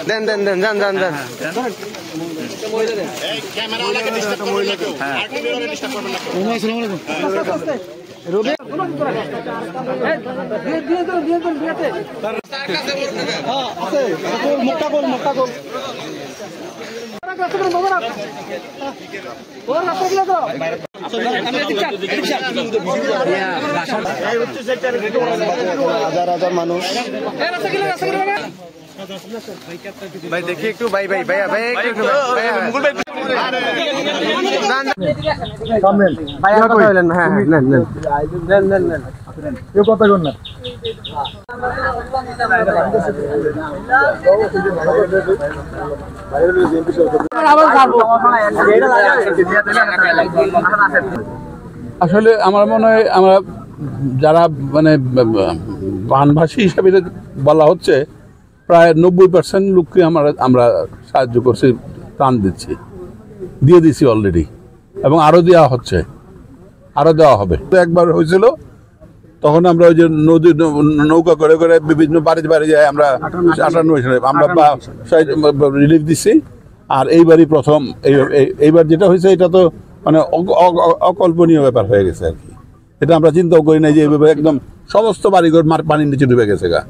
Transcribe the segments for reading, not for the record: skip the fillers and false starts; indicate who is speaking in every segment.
Speaker 1: দেন দেন দেন যান যান যান হাজার হাজার মানুষ ভাই দেখি একটু ভাই ভাই ভাইয়া ভাই একটু মুকুল ভাই ভাইয়া কথা বলেন। হ্যাঁ হ্যাঁ নেন নেন নেন নেন নেন কেউ কথা বল না।
Speaker 2: আসলে আমার মনে হয় আমরা যারা মানে বানভাসী হিসাবে বলা হচ্ছে প্রায় 90% লোককে আমরা সাহায্য করছি, ত্রাণ দিয়ে দিচ্ছি অলরেডি, এবং আরও দেওয়া হচ্ছে, আরও দেওয়া হবে। তো একবার হয়েছিল তখন আমরা ওই যে নৌকা করে করে বিভিন্ন বাড়ি বাড়ি যাই আমরা 58 সালে আমরা রিলিফ দিচ্ছি। আর এইবারই প্রথম এইবার যেটা হয়েছে এটা তো মানে অকল্পনীয় ব্যাপার হয়ে গেছে আর কি। এটা আমরা চিন্তাও করি নাই যে এইভাবে একদম সমস্ত বাড়িঘর পানির নিচে ডুবে গেছে গা।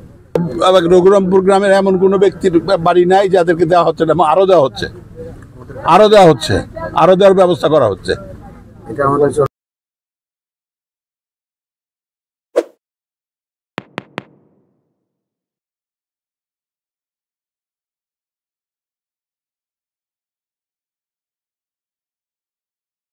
Speaker 2: রঘুরামপুর গ্রামের এমন কোনো ব্যক্তির বাড়ি নাই যাদেরকে দেওয়া হচ্ছে না, আরও দেওয়া হচ্ছে, আরও দেওয়ার ব্যবস্থা করা হচ্ছে।